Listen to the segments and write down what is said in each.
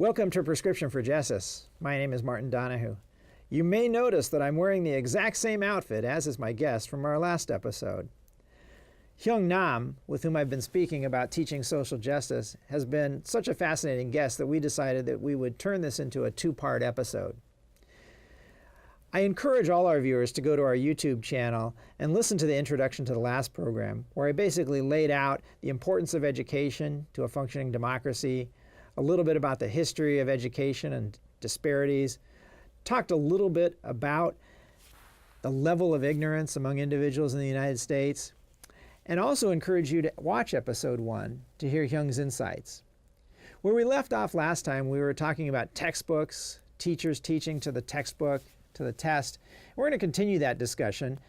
Welcome to Prescription for Justice. My name is Martin Donahue. You may notice that I'm wearing the exact same outfit as is my guest from our last episode. Hyung Nam, with whom I've been speaking about teaching social justice, has been such a fascinating guest that we decided that we would turn this into a two-part episode. I encourage all our viewers to go to our YouTube channel and listen to the introduction to the last program, where I basically laid out the importance of education to a functioning democracy, a little bit about the history of education and disparities, talked a little bit about the level of ignorance among individuals in the United States, and also encourage you to watch episode 1 to hear Hyung's insights. Where we left off last time, we were talking about textbooks, teachers teaching to the textbook, to the test. We're going to continue that discussion.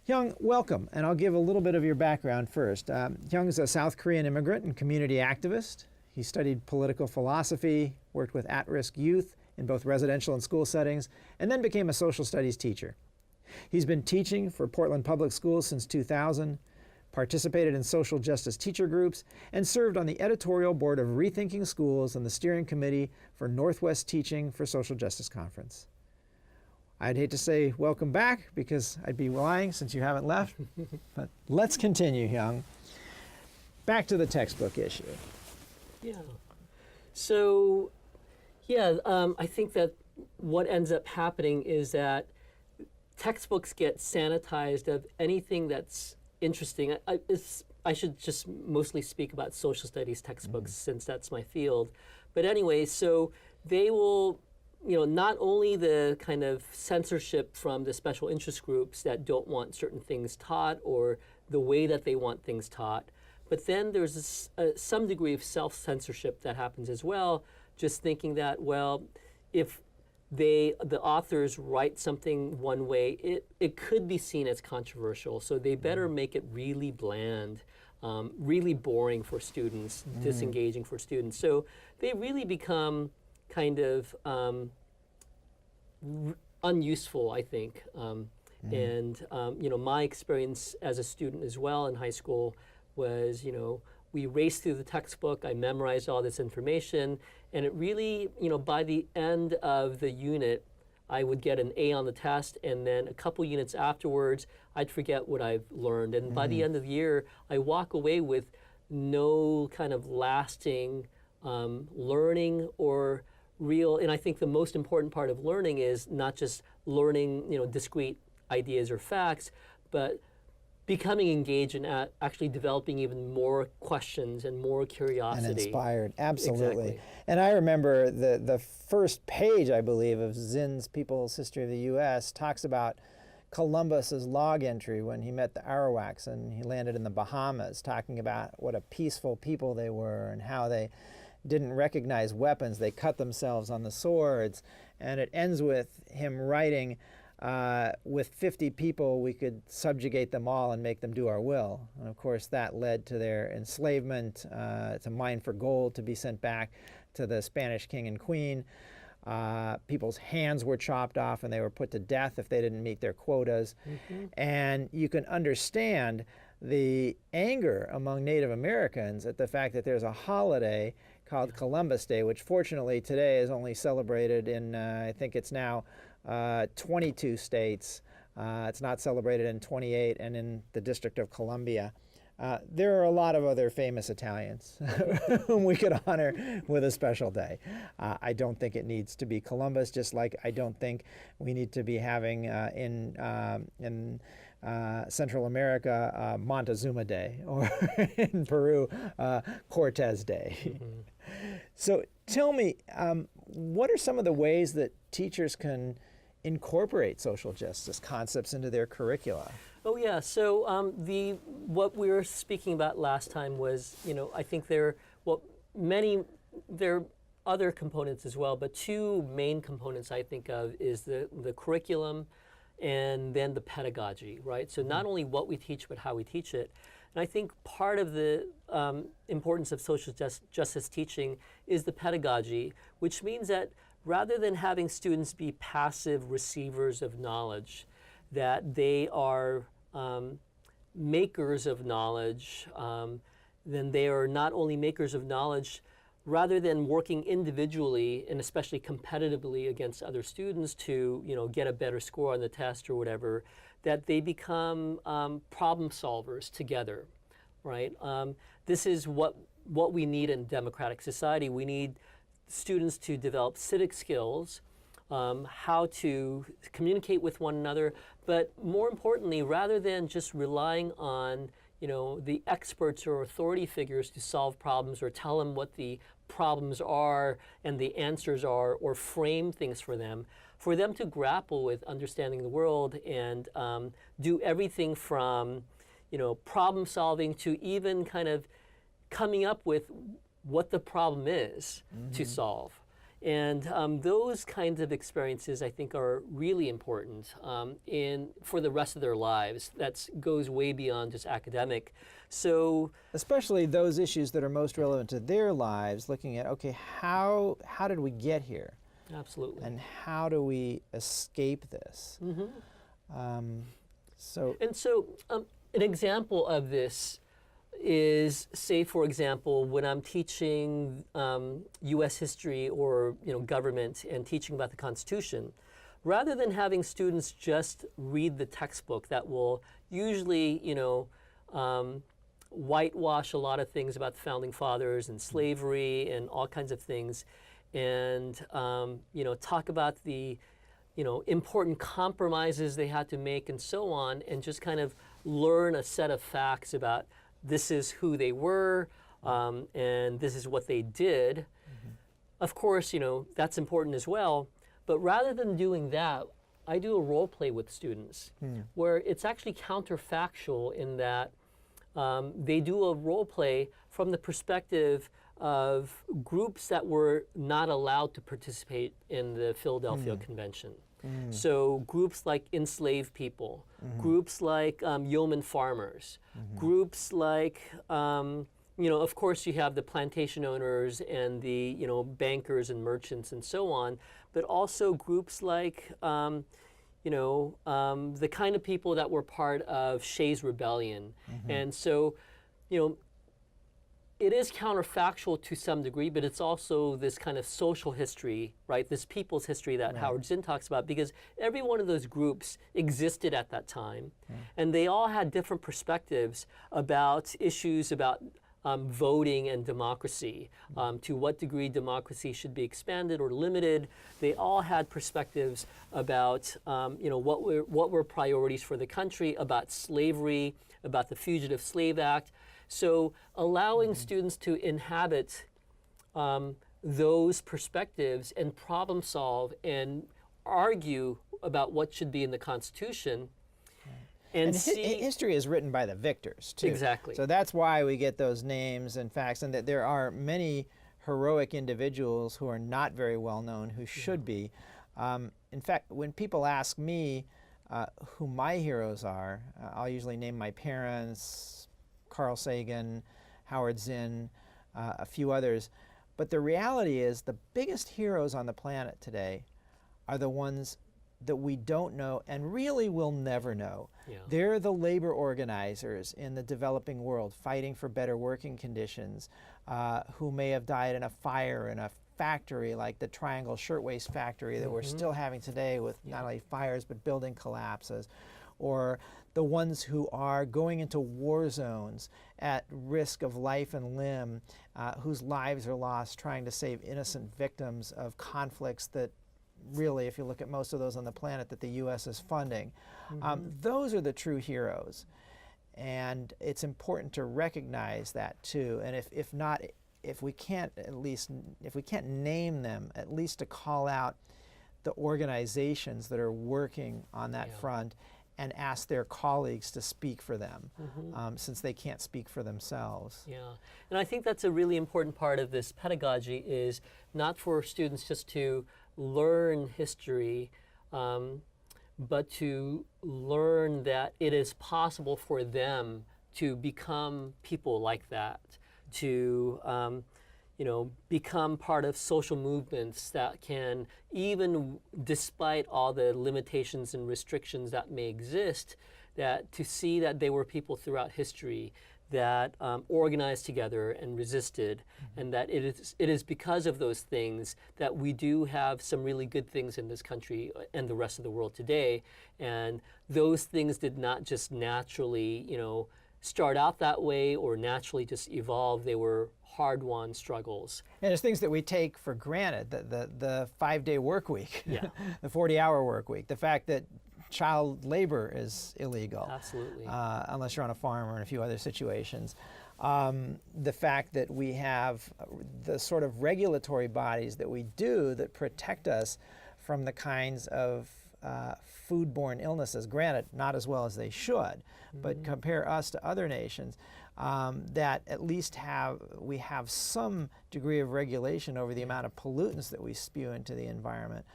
Hyung, welcome, and I'll give a little bit of your background first. Hyung is a South Korean immigrant and community activist. He studied political philosophy, worked with at-risk youth in both residential and school settings, and then became a social studies teacher. He's been teaching for Portland Public Schools since 2000, participated in social justice teacher groups, and served on the editorial board of Rethinking Schools and the steering committee for Northwest Teaching for Social Justice Conference. I'd hate to say welcome back because I'd be lying since you haven't left, but let's continue, Hyung. Back to the textbook issue. Yeah. So, I think that what ends up happening is that textbooks get sanitized of anything that's interesting. I should just mostly speak about social studies textbooks since that's my field. But anyway, so they will, not only the kind of censorship from the special interest groups that don't want certain things taught or the way that they want things taught, but then there's some degree of self-censorship that happens as well, just thinking that, well, if the authors write something one way, it could be seen as controversial, so they better make it really bland, really boring for students, disengaging for students. So they really become kind of unuseful, I think. And my experience as a student as well in high school was, we raced through the textbook, I memorized all this information, and it really, by the end of the unit, I would get an A on the test, and then a couple units afterwards, I'd forget what I've learned. And by the end of the year, I walk away with no kind of lasting learning or real, and I think the most important part of learning is not just learning, discrete ideas or facts, but becoming engaged in actually developing even more questions and more curiosity. And inspired, absolutely. Exactly. And I remember the first page, I believe, of Zinn's People's History of the U.S. talks about Columbus's log entry when he met the Arawaks and he landed in the Bahamas, talking about what a peaceful people they were and how they didn't recognize weapons. They cut themselves on the swords. And it ends with him writing, with 50 people, we could subjugate them all and make them do our will. And of course, that led to their enslavement, to mine for gold to be sent back to the Spanish king and queen. People's hands were chopped off and they were put to death if they didn't meet their quotas. And you can understand the anger among Native Americans at the fact that there's a holiday called Columbus Day, which fortunately today is only celebrated in, I think it's now 22 states. It's not celebrated in 28 and in the District of Columbia. There are a lot of other famous Italians whom we could honor with a special day. I don't think it needs to be Columbus, just like I don't think we need to be having in Central America Montezuma Day, or in Peru Cortez Day. So tell me, what are some of the ways that teachers can incorporate social justice concepts into their curricula? Oh yeah, so what we were speaking about last time was, I think there are other components as well, but two main components I think of is the curriculum and then the pedagogy, right? So not only what we teach, but how we teach it. And I think part of the importance of social justice teaching is the pedagogy, which means that rather than having students be passive receivers of knowledge, that they are makers of knowledge, then they are not only makers of knowledge, rather than working individually and especially competitively against other students to get a better score on the test or whatever, that they become problem solvers together, right? This is what we need in democratic society. We need students to develop civic skills, how to communicate with one another, but more importantly, rather than just relying on the experts or authority figures to solve problems or tell them what the problems are and the answers are or frame things for them to grapple with understanding the world and do everything from problem solving to even kind of coming up with what the problem is to solve. And those kinds of experiences, I think, are really important for the rest of their lives. That goes way beyond just academic. So, especially those issues that are most relevant to their lives, looking at, okay, how did we get here? Absolutely. And how do we escape this? So an example of this is, say, for example, when I'm teaching U.S. history or government and teaching about the Constitution, rather than having students just read the textbook that will usually, whitewash a lot of things about the Founding Fathers and slavery and all kinds of things, and talk about the important compromises they had to make and so on, and just kind of learn a set of facts about this is who they were, and this is what they did. Of course, that's important as well. But rather than doing that, I do a role play with students where it's actually counterfactual in that they do a role play from the perspective of groups that were not allowed to participate in the Philadelphia Convention. So groups like enslaved people, groups like yeoman farmers, groups like, of course you have the plantation owners and the, bankers and merchants and so on, but also groups like, the kind of people that were part of Shays' Rebellion. And so, it is counterfactual to some degree, but it's also this kind of social history, right? This people's history that Howard Zinn talks about, because every one of those groups existed at that time, and they all had different perspectives about issues about voting and democracy, to what degree democracy should be expanded or limited. They all had perspectives about, what were priorities for the country, about slavery, about the Fugitive Slave Act. So allowing students to inhabit those perspectives and problem solve and argue about what should be in the Constitution. And history is written by the victors, too. Exactly. So that's why we get those names and facts, and that there are many heroic individuals who are not very well known who should be. In fact, when people ask me who my heroes are, I'll usually name my parents, Carl Sagan, Howard Zinn, a few others. But the reality is the biggest heroes on the planet today are the ones that we don't know and really will never know. They're the labor organizers in the developing world fighting for better working conditions, who may have died in a fire in a factory like the Triangle Shirtwaist Factory that we're still having today with not only fires but building collapses, or the ones who are going into war zones at risk of life and limb, whose lives are lost trying to save innocent victims of conflicts that really, if you look at most of those on the planet, that the U.S. is funding. Those are the true heroes. And it's important to recognize that too. And if we can't name them, at least to call out the organizations that are working on that front and ask their colleagues to speak for them, since they can't speak for themselves. And I think that's a really important part of this pedagogy, is not for students just to learn history, but to learn that it is possible for them to become people like that, to become part of social movements that can, even despite all the limitations and restrictions that may exist, that to see that they were people throughout history that organized together and resisted, and that it is because of those things that we do have some really good things in this country and the rest of the world today. And those things did not just naturally, start out that way or naturally just evolve. They were hard-won struggles. And there's things that we take for granted, the 5-day work week, Yeah. the 40-hour work week, the fact that child labor is illegal. Absolutely. Unless you're on a farm or in a few other situations. The fact that we have the sort of regulatory bodies that we do that protect us from the kinds of foodborne illnesses, granted, not as well as they should, but compare us to other nations, that at least we have some degree of regulation over the amount of pollutants that we spew into the environment.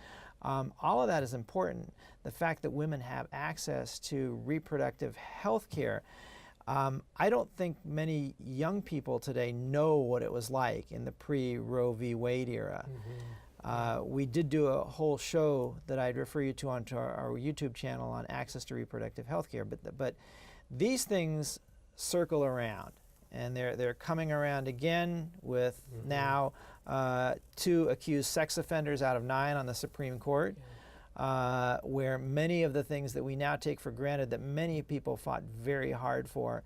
All of that is important. The fact that women have access to reproductive health care. I don't think many young people today know what it was like in the pre-Roe v. Wade era. We did do a whole show that I'd refer you to onto our YouTube channel on access to reproductive health care, but these things circle around, and they're coming around again with now 2 accused sex offenders out of 9 on the Supreme Court, where many of the things that we now take for granted that many people fought very hard for,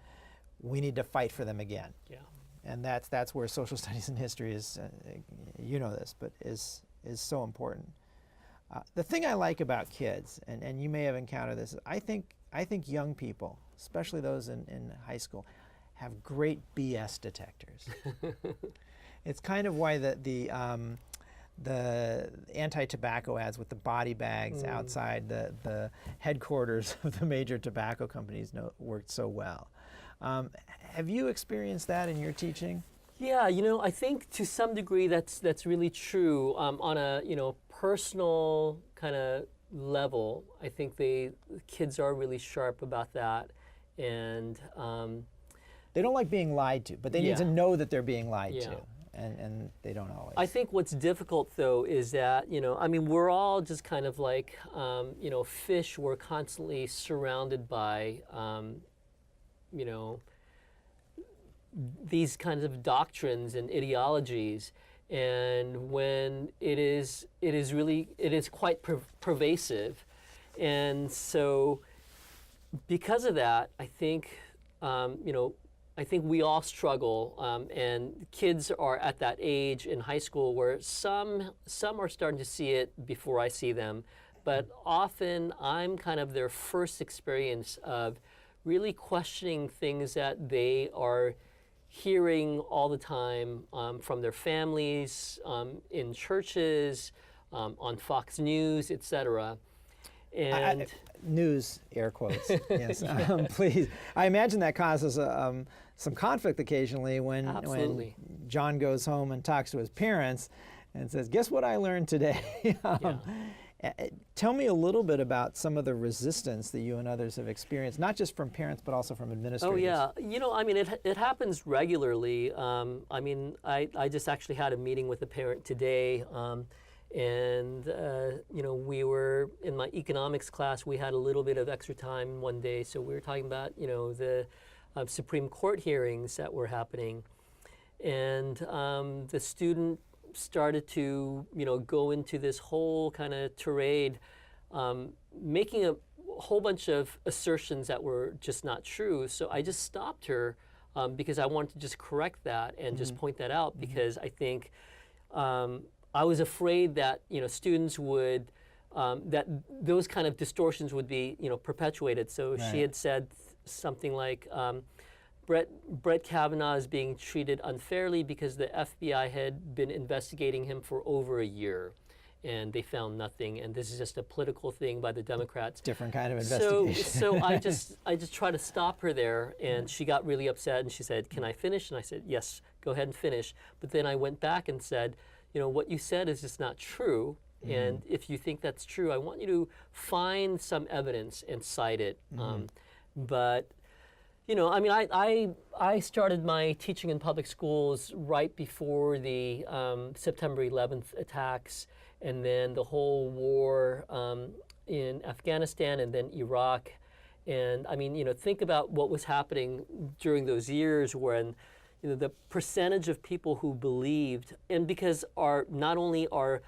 we need to fight for them again. Yeah. And that's where social studies and history is, you know this, but is so important. The thing I like about kids, and you may have encountered this, is I think young people, especially those in high school, have great BS detectors. It's kind of why the anti-tobacco ads with the body bags outside the headquarters of the major tobacco companies worked so well. Have you experienced that in your teaching? Yeah, I think to some degree that's really true. On a personal kind of level, I think the kids are really sharp about that, and they don't like being lied to, but they need to know that they're being lied to, and they don't always. I think what's difficult though is that we're all just kind of like fish. We're constantly surrounded by these kinds of doctrines and ideologies, and when it is quite pervasive, and so because of that, I think I think we all struggle, and kids are at that age in high school where some are starting to see it before I see them, but often I'm kind of their first experience of really questioning things that they are hearing all the time from their families, in churches, on Fox News, etc. And news, air quotes, yes, please. I imagine that causes some conflict occasionally when John goes home and talks to his parents and says, "Guess what I learned today?" Tell me a little bit about some of the resistance that you and others have experienced, not just from parents, but also from administrators. Oh yeah, it happens regularly. I just actually had a meeting with a parent today, and we were in my economics class. We had a little bit of extra time one day, so we were talking about the Supreme Court hearings that were happening, and the student started to go into this whole kind of tirade, making a whole bunch of assertions that were just not true. So I just stopped her because I wanted to just correct that and just point that out, because I think I was afraid that students would that those kind of distortions would be perpetuated. So she had said something like, Brett Kavanaugh is being treated unfairly because the FBI had been investigating him for over a year, and they found nothing, and this is just a political thing by the Democrats. Different kind of investigation. So I just tried to stop her there, and she got really upset, and she said, "Can I finish?" And I said, "Yes, go ahead and finish." But then I went back and said, what you said is just not true, and if you think that's true, I want you to find some evidence and cite it. But I started my teaching in public schools right before the September 11th attacks, and then the whole war in Afghanistan and then Iraq. And I mean, think about what was happening during those years when, the percentage of people who believed, and because not only our,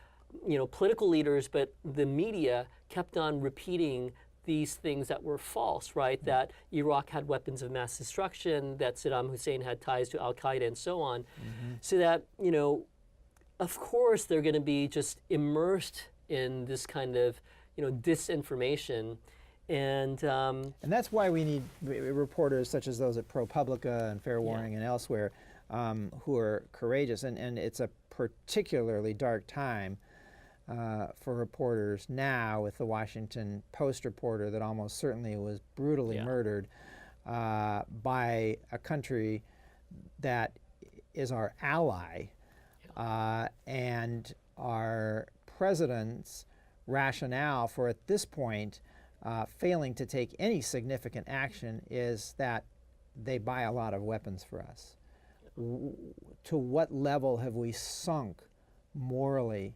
political leaders, but the media kept on repeating these things that were false, right? That Iraq had weapons of mass destruction, that Saddam Hussein had ties to Al Qaeda, and so on. So that, of course, they're going to be just immersed in this kind of, disinformation. And that's why we need reporters such as those at ProPublica and Fair Warning and elsewhere who are courageous. And it's a particularly dark time for reporters now with the Washington Post reporter that almost certainly was brutally murdered by a country that is our ally. And our president's rationale for, at this point, failing to take any significant action is that they buy a lot of weapons for us. To what level have we sunk morally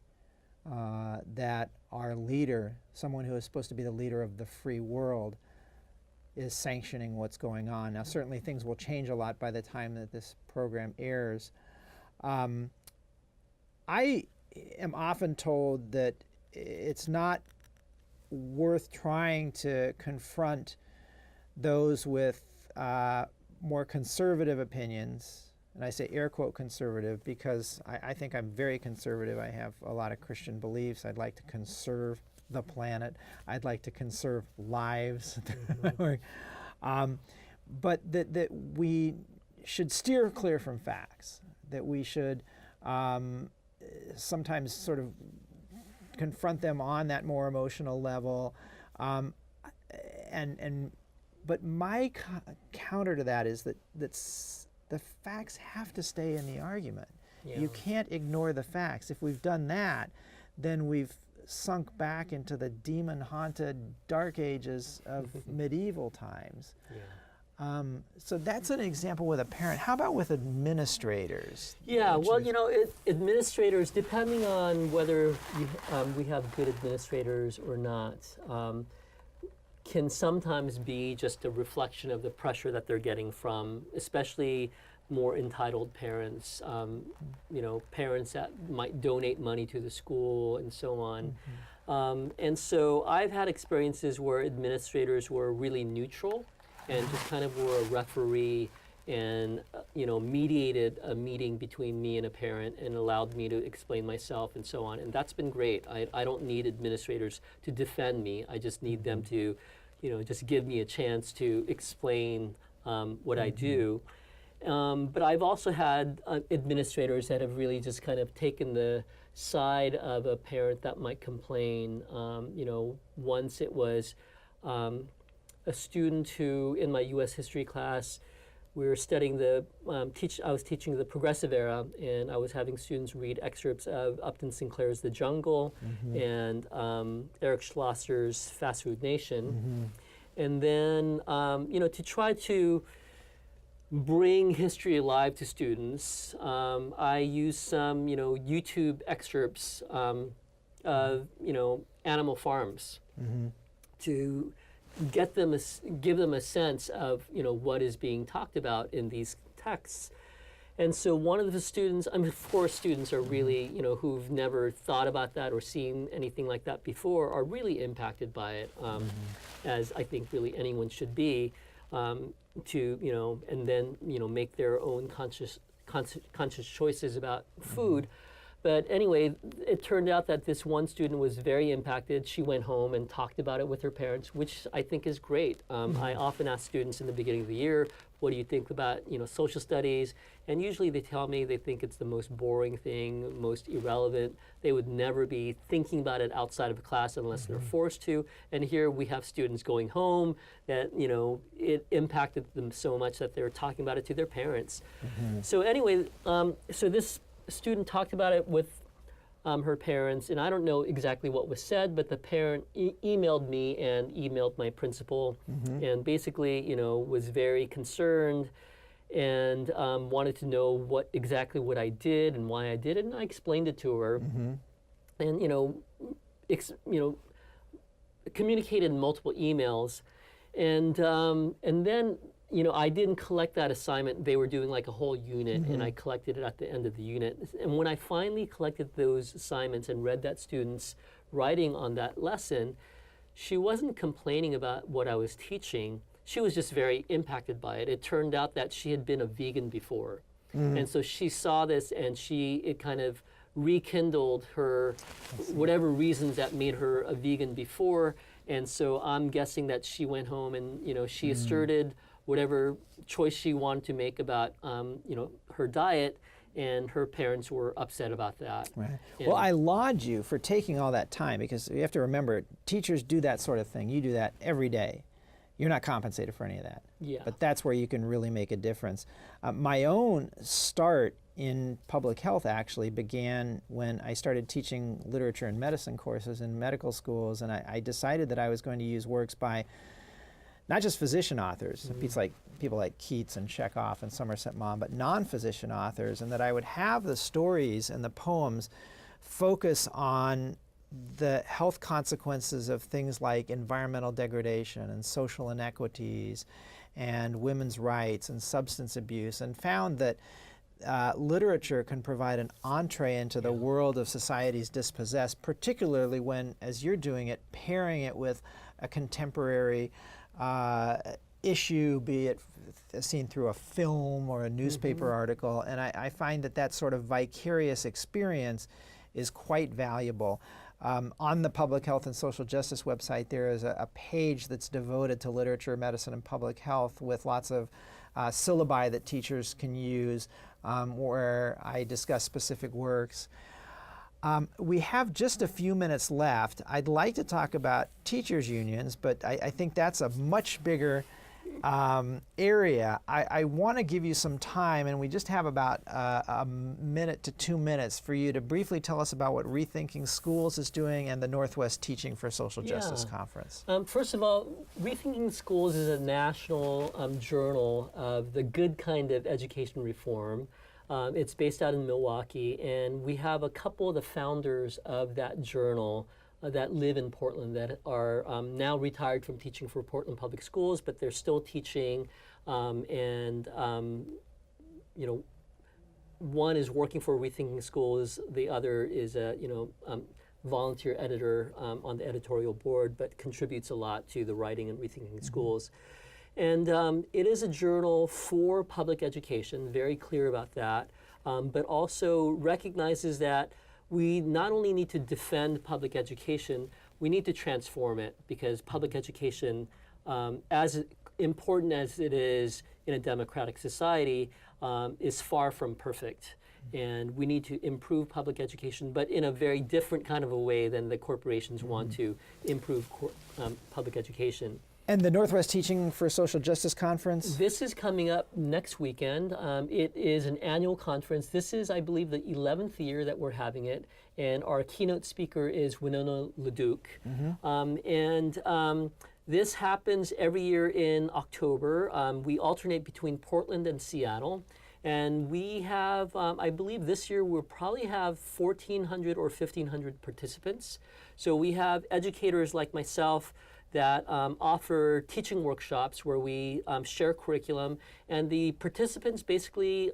that our leader, someone who is supposed to be the leader of the free world, is sanctioning what's going on? Now, certainly things will change a lot by the time that this program airs. I am often told that it's not worth trying to confront those with more conservative opinions, and I say air quote conservative because I think I'm very conservative. I have a lot of Christian beliefs. I'd like to conserve the planet. I'd like to conserve lives. But that we should steer clear from facts, that we should sometimes sort of confront them on that more emotional level. But my counter to that is that the facts have to stay in the argument. Yeah. You can't ignore the facts. If we've done that, then we've sunk back into the demon-haunted dark ages of medieval times. Yeah. So that's an example with a parent. How about with administrators? Yeah, well, administrators, depending on whether we have good administrators or not, can sometimes be just a reflection of the pressure that they're getting from, especially more entitled parents, parents that might donate money to the school and so on. And so I've had experiences where administrators were really neutral and just kind of were a referee and mediated a meeting between me and a parent and allowed me to explain myself and so on. And that's been great. I don't need administrators to defend me. I just need them to, just give me a chance to explain what I do. But I've also had administrators that have really just kind of taken the side of a parent that might complain. Once it was a student who, in my U.S. history class, we were studying I was teaching the Progressive Era, and I was having students read excerpts of Upton Sinclair's The Jungle and Eric Schlosser's Fast Food Nation. And then, to try to bring history alive to students, I used some, YouTube excerpts of, animal farms to give them a sense of what is being talked about in these texts. And so one of the students, 4 students are really, who've never thought about that or seen anything like that before, are really impacted by it, as I think really anyone should be, to, and then, make their own conscious choices about food. But anyway, it turned out that this one student was very impacted. She went home and talked about it with her parents, which I think is great. I often ask students in the beginning of the year, what do you think about social studies? And usually they tell me they think it's the most boring thing, most irrelevant. They would never be thinking about it outside of class unless they're forced to. And here we have students going home that it impacted them so much that they're talking about it to their parents. So anyway, so this student talked about it with her parents, and I don't know exactly what was said, but the parent emailed me and emailed my principal, and basically, was very concerned and wanted to know what I did and why I did it, and I explained it to her, and communicated in multiple emails. And then, you know, I didn't collect that assignment. They were doing like a whole unit, and I collected it at the end of the unit. And when I finally collected those assignments and read that student's writing on that lesson, she wasn't complaining about what I was teaching. She was just very impacted by it. It turned out that she had been a vegan before. And so she saw this, and it kind of rekindled her, whatever reasons that made her a vegan before. And so I'm guessing that she went home and, you know, she asserted whatever choice she wanted to make about, you know, her diet, and her parents were upset about that. Right. And Well, I laud you for taking all that time, because you have to remember, teachers do that sort of thing. You do that every day. You're not compensated for any of that. Yeah. But that's where you can really make a difference. My own start in public health actually began when I started teaching literature and medicine courses in medical schools, and I decided that I was going to use works by not just physician authors, people like Keats and Chekhov and Somerset Maugham, but non-physician authors, and that I would have the stories and the poems focus on the health consequences of things like environmental degradation and social inequities and women's rights and substance abuse, and found that literature can provide an entree into the world of societies dispossessed, particularly when, as you're doing it, pairing it with a contemporary issue, be it seen through a film or a newspaper article. And I find that sort of vicarious experience is quite valuable. On the Public Health and Social Justice website, there is a page that's devoted to literature, medicine, and public health, with lots of syllabi that teachers can use, where I discuss specific works. We have just a few minutes left. I'd like to talk about teachers' unions, but I think that's a much bigger area. I want to give you some time, and we just have about a minute to 2 minutes for you to briefly tell us about what Rethinking Schools is doing and the Northwest Teaching for Social Justice Conference. First of all, Rethinking Schools is a national journal of the good kind of education reform. It's based out in Milwaukee, and we have a couple of the founders of that journal that live in Portland that are now retired from teaching for Portland Public Schools, but they're still teaching, and you know, one is working for Rethinking Schools, the other is a volunteer editor on the editorial board, but contributes a lot to the writing in Rethinking Schools. And it is a journal for public education, very clear about that, but also recognizes that we not only need to defend public education, we need to transform it, because public education, as important as it is in a democratic society, is far from perfect. And we need to improve public education, but in a very different kind of a way than the corporations want to improve public education. And the Northwest Teaching for Social Justice Conference? This is coming up next weekend. It is an annual conference. This is, I believe, the 11th year that we're having it. And our keynote speaker is Winona LeDuc. This happens every year in October. We alternate between Portland and Seattle. And we have, I believe this year we'll probably have 1,400 or 1,500 participants. So we have educators like myself that offer teaching workshops where we share curriculum, and the participants basically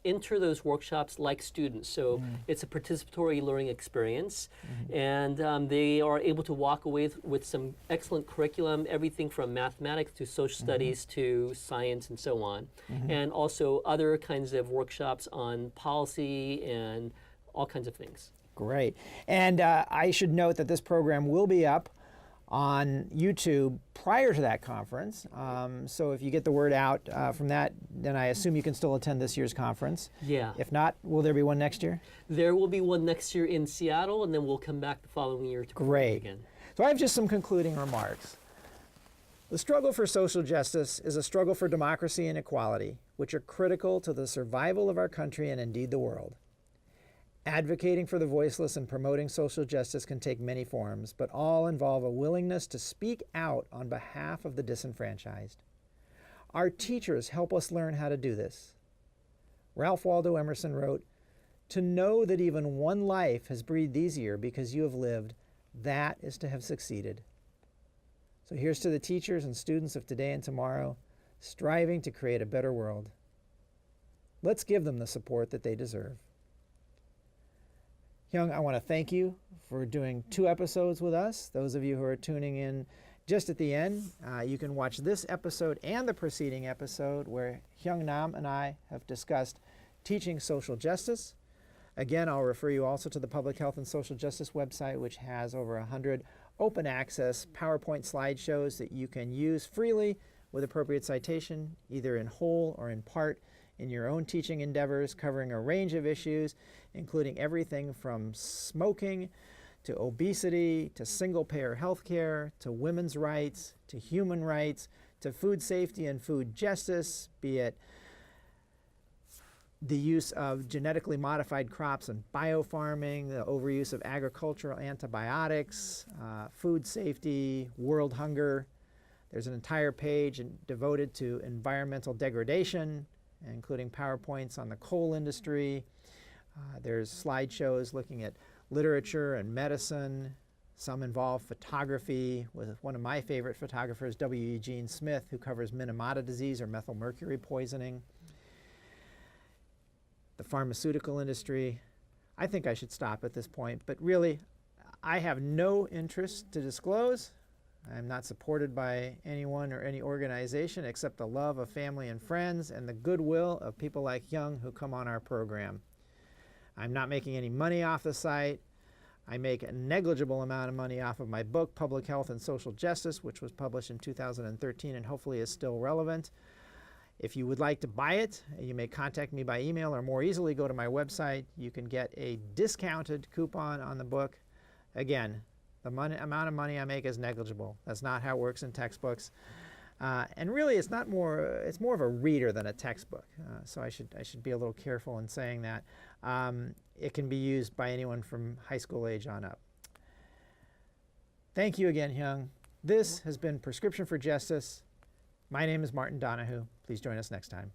enter those workshops like students. So it's a participatory learning experience, and they are able to walk away with some excellent curriculum, everything from mathematics to social studies to science and so on, and also other kinds of workshops on policy and all kinds of things. Great. And I should note that this program will be up on YouTube prior to that conference. So if you get the word out from that, then I assume you can still attend this year's conference. Yeah. If not, will there be one next year? There will be one next year in Seattle, and then we'll come back the following year to Portland again. So I have just some concluding remarks. The struggle for social justice is a struggle for democracy and equality, which are critical to the survival of our country and indeed the world. Advocating for the voiceless and promoting social justice can take many forms, but all involve a willingness to speak out on behalf of the disenfranchised. Our teachers help us learn how to do this. Ralph Waldo Emerson wrote, "To know that even one life has breathed easier because you have lived, that is to have succeeded." So here's to the teachers and students of today and tomorrow, striving to create a better world. Let's give them the support that they deserve. Hyung, I want to thank you for doing 2 episodes with us. Those of you who are tuning in just at the end, you can watch this episode and the preceding episode where Hyung Nam and I have discussed teaching social justice. Again, I'll refer you also to the Public Health and Social Justice website, which has over 100 open access PowerPoint slideshows that you can use freely with appropriate citation, either in whole or in part, in your own teaching endeavors, covering a range of issues, including everything from smoking to obesity, to single-payer healthcare, to women's rights, to human rights, to food safety and food justice, be it the use of genetically modified crops and biofarming, the overuse of agricultural antibiotics, food safety, world hunger. There's an entire page devoted to environmental degradation, including PowerPoints on the coal industry. There's slideshows looking at literature and medicine. Some involve photography, with one of my favorite photographers, W. Eugene Smith, who covers Minamata disease or methylmercury poisoning. The pharmaceutical industry. I think I should stop at this point, but really, I have no interest to disclose. I'm not supported by anyone or any organization except the love of family and friends and the goodwill of people like Hyung who come on our program. I'm not making any money off the site. I make a negligible amount of money off of my book, Public Health and Social Justice, which was published in 2013 and hopefully is still relevant. If you would like to buy it, you may contact me by email or more easily go to my website. You can get a discounted coupon on the book. Again, the amount of money I make is negligible. That's not how it works in textbooks. And really, it's more of a reader than a textbook. So I should be a little careful in saying that. It can be used by anyone from high school age on up. Thank you again, Hyung. This has been Prescription for Justice. My name is Martin Donahue. Please join us next time.